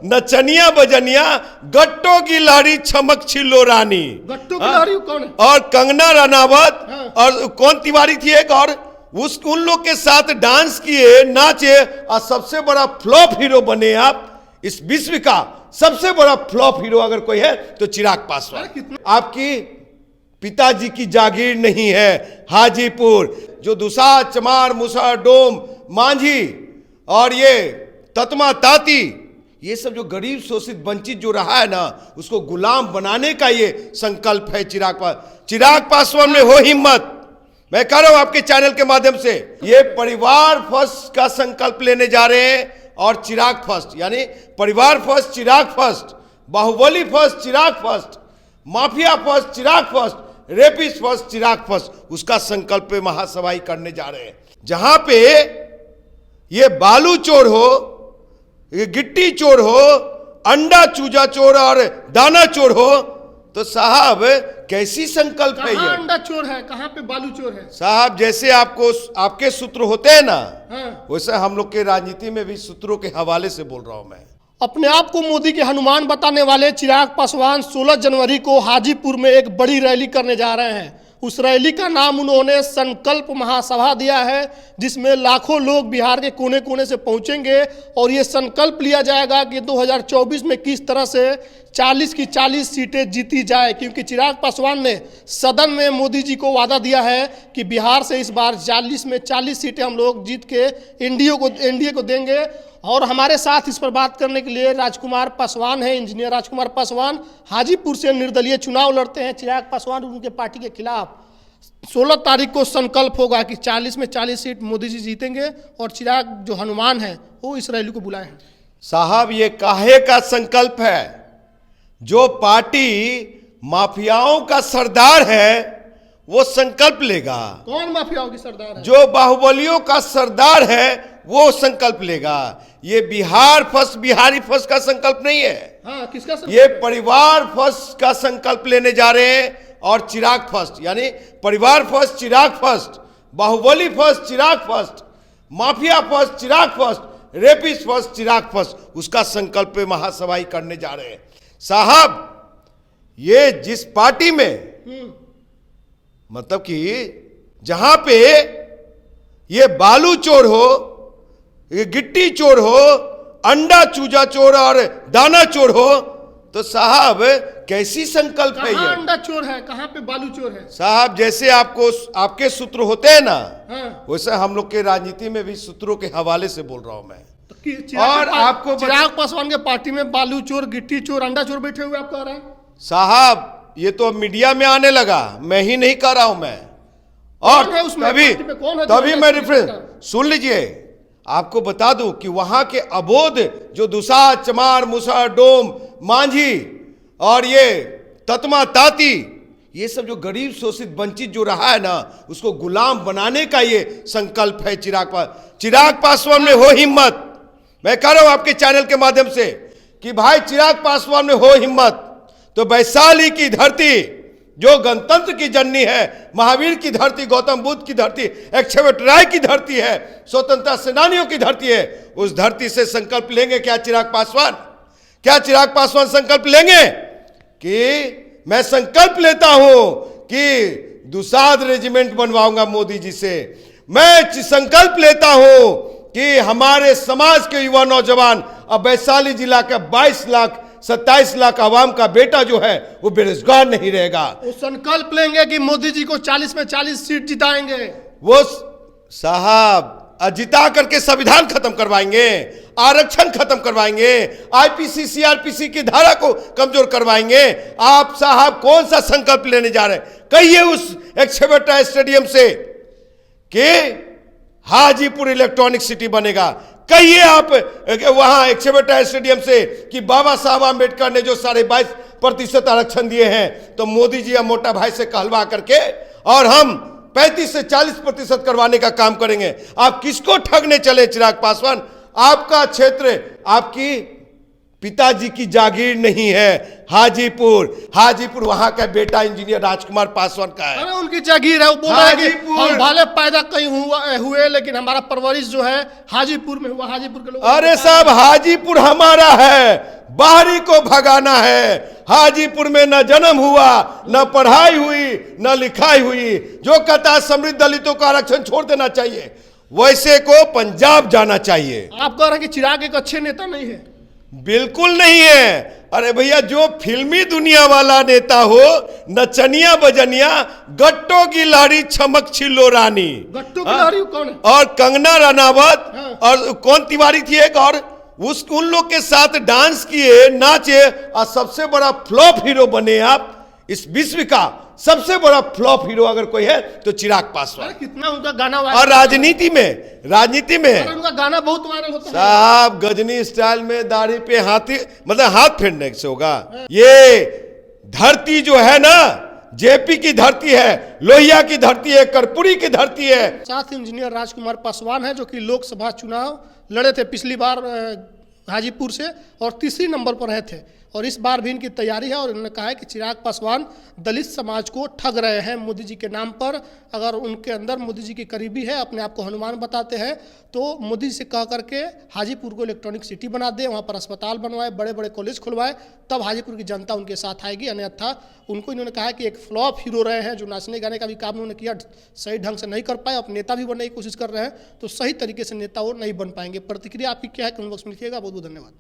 नचनिया बजनिया गट्टों की लहरी चमक छिलो रानी। गट्टू की लहरी कौन है? और कंगना रनावत हाँ। और कौन तिवारी थी एक और, उन लोग के साथ डांस किए, नाचे और सबसे बड़ा फ्लॉप हीरो बने आप। इस विश्व का सबसे बड़ा फ्लॉप हीरो अगर कोई है तो चिराग पासवान। आपकी पिताजी की जागीर नहीं है हाजीपुर, जो दुसा चमार मुसा डोम मांझी और ये ततमा ताती, ये सब जो गरीब शोषित वंचित जो रहा है ना, उसको गुलाम बनाने का ये संकल्प है चिराग पासवान में हो हिम्मत। मैं कह रहा हूं आपके चैनल के माध्यम से, ये परिवार फर्स्ट का संकल्प लेने जा रहे हैं। और चिराग फर्स्ट यानी परिवार फर्स्ट चिराग फर्स्ट, बाहुबली फर्स्ट चिराग फर्स्ट, माफिया फर्स्ट चिराग फर्स्ट, रेपिस्ट फर्स्ट चिराग फर्स्ट, उसका संकल्प पे महासभा करने जा रहे हैं। जहां पे ये बालू चोर हो, ये गिट्टी चोर हो, अंडा चूजा चोर और दाना चोर हो, तो साहब कैसी संकल्प है ये? कहाँ अंडा चोर है, कहाँ पे बालू चोर है? साहब जैसे आपको आपके सूत्र होते हैं ना, हाँ। वैसे हम लोग के राजनीति में भी सूत्रों के हवाले से बोल रहा हूं मैं। अपने आप को मोदी के हनुमान बताने वाले चिराग पासवान 16 जनवरी को हाजीपुर में एक बड़ी रैली करने जा रहे हैं। उस रैली का नाम उन्होंने संकल्प महासभा दिया है, जिसमें लाखों लोग बिहार के कोने कोने से पहुंचेंगे और ये संकल्प लिया जाएगा कि 2024 में किस तरह से 40 की 40 सीटें जीती जाए। क्योंकि चिराग पासवान ने सदन में मोदी जी को वादा दिया है कि बिहार से इस बार 40 में 40 सीटें हम लोग जीत के एनडीए को देंगे। और हमारे साथ इस पर बात करने के लिए राजकुमार पासवान है, इंजीनियर राजकुमार पासवान हाजीपुर से निर्दलीय चुनाव लड़ते हैं। चिराग पासवान उनके पार्टी के खिलाफ 16 तारीख को संकल्प होगा कि 40 में 40 सीट मोदी जी जीतेंगे और चिराग जो हनुमान है वो इस रैली को बुलाए हैं। साहब ये काहे का संकल्प है? जो पार्टी माफियाओं का सरदार है वो संकल्प लेगा। कौन माफियाओं की सरदार है? जो बाहुबलियों का सरदार है वो संकल्प लेगा। ये बिहार फर्स्ट बिहारी फर्स्ट का संकल्प नहीं है। हाँ, किसका संकल्प? ये परिवार फर्स्ट का संकल्प लेने जा रहे हैं। और चिराग फर्स्ट यानी परिवार फर्स्ट चिराग फर्स्ट, बाहुबली फर्स्ट चिराग फर्स्ट, माफिया फर्स्ट चिराग फर्स्ट, रेपिस्ट फर्स्ट चिराग फर्स्ट, उसका संकल्प पे महासभा करने जा रहे हैं। साहब ये जिस पार्टी में मतलब कि जहां पे ये बालू चोर हो, ये गिट्टी चोर हो, अंडा चूजा चोर और दाना चोर हो, तो साहब कैसी संकल्प है ये? कहाँ अंडा चोर है, कहाँ पे बालू चोर है? साहब जैसे आपको आपके सूत्र होते हैं ना, हाँ। वैसे हम लोग के राजनीति में भी सूत्रों के हवाले से बोल रहा हूं मैं। तो और आपको चिराग पासवान के पार्टी में बालू चोर, गिट्टी चोर, अंडा चोर बैठे हुए आप कह रहे हैं? साहब ये तो मीडिया में आने लगा, मैं ही नहीं कह रहा हूं मैं। और कौन है उसमें? पार्टी में कौन है? तभी मैं रेफरेंस सुन लीजिए, आपको बता दूं कि वहां के अबोध जो दुसा चमार मुसा डोम मांझी और ये ततमा ताती, ये सब जो गरीब शोषित वंचित जो रहा है ना, उसको गुलाम बनाने का ये संकल्प है चिराग पासवान में हो हिम्मत। मैं कह रहा हूं आपके चैनल के माध्यम से कि भाई चिराग पासवान में हो हिम्मत, तो वैशाली की धरती जो गणतंत्र की जननी है, महावीर की धरती, गौतम बुद्ध की धरती, एक्सवेट राय की धरती है, स्वतंत्रता सेनानियों की धरती है, उस धरती से संकल्प लेंगे क्या चिराग पासवान? क्या चिराग पासवान संकल्प लेंगे कि मैं संकल्प लेता हूं कि दुसाध रेजिमेंट बनवाऊंगा मोदी जी से, मैं संकल्प लेता हूं कि हमारे समाज के युवा नौजवान, अब वैशाली जिला का 27 लाख आवाम का बेटा जो है वो बेरोजगार नहीं रहेगा। वो संकल्प लेंगे कि मोदी जी को 40 में 40 सीट जिताएंगे। वो साहब जिता करके संविधान खत्म करवाएंगे, आरक्षण खत्म करवाएंगे, आईपीसी सीआरपीसी की धारा को कमजोर करवाएंगे। आप साहब कौन सा संकल्प लेने जा रहे हैं? कहिए उस एक्सवेटा स्टेडियम से कि हाजीपुर इलेक्ट्रॉनिक सिटी बनेगा। कहिए आप वहां एक्सवेटा स्टेडियम से कि बाबा साहब आम्बेडकर ने जो 22.5% आरक्षण दिए हैं, तो मोदी जी या मोटा भाई से कहलवा करके और हम 35 से 40% करवाने का काम करेंगे। आप किसको ठगने चले चिराग पासवान? आपका क्षेत्र आपकी पिताजी की जागीर नहीं है हाजीपुर वहां का बेटा इंजीनियर राजकुमार पासवान का है। अरे उनकी जागीर है, वो बोल रहे हैं कि हम भले पैदा कहीं हुए लेकिन हमारा परवरिश जो है हाजीपुर में हुआ, हाजीपुर के लोग। अरे साहब हाजीपुर हमारा है, बाहरी को भगाना है। हाजीपुर में न जन्म हुआ, न पढ़ाई हुई, न लिखाई हुई। जो कहता है समृद्ध दलितों का आरक्षण छोड़ देना चाहिए, वैसे को पंजाब जाना चाहिए। आप कह रहे हैं कि चिराग एक अच्छे नेता नहीं है? बिल्कुल नहीं है। अरे भैया, जो फिल्मी दुनिया वाला नेता हो, नचनिया बजनिया, गट्टो की लाड़ी छमक छिलो रानी। गट्टू की लहरी कौन है? और कंगना रनावत, हाँ। और कौन तिवारी थी एक और, उन लोग के साथ डांस किए, नाचे, और सबसे बड़ा फ्लॉप हीरो बने आप। इस विश्व का सबसे बड़ा फ्लॉप हीरो अगर कोई है तो चिराग पासवान। अरे कितना उनका गाना और वायरल, राजनीति में अरे उनका गाना बहुत वायरल होता है। साहब गजनी स्टाइल में दाढ़ी पे हाथी, मतलब हाथ फेरने से होगा। ये धरती जो है ना, जेपी की धरती है, लोहिया की धरती है, कर्पूरी की धरती है। साथ इंजीनियर राजकुमार पासवान है, जो कि लोकसभा चुनाव लड़े थे पिछली बार हाजीपुर से और तीसरी नंबर पर रहे थे, और इस बार भी इनकी तैयारी है। और इन्होंने कहा है कि चिराग पासवान दलित समाज को ठग रहे हैं मोदी जी के नाम पर। अगर उनके अंदर मोदी जी की करीबी है, अपने आप को हनुमान बताते हैं, तो मोदी जी से कह करके हाजीपुर को इलेक्ट्रॉनिक सिटी बना दे, वहाँ पर अस्पताल बनवाए, बड़े बड़े कॉलेज खुलवाए, तब हाजीपुर की जनता उनके साथ आएगी। अन्यथा उनको इन्होंने कहा कि एक फ्लॉप हीरो रहे हैं, जो नाचने गाने का भी काम उन्होंने किया, सही ढंग से नहीं कर पाए। अब नेता भी बनने की कोशिश कर रहे हैं, तो सही तरीके से नेता वो नहीं बन पाएंगे। प्रतिक्रिया आपकी क्या है, कमेंट बॉक्स में लिखिएगा। बहुत बहुत धन्यवाद।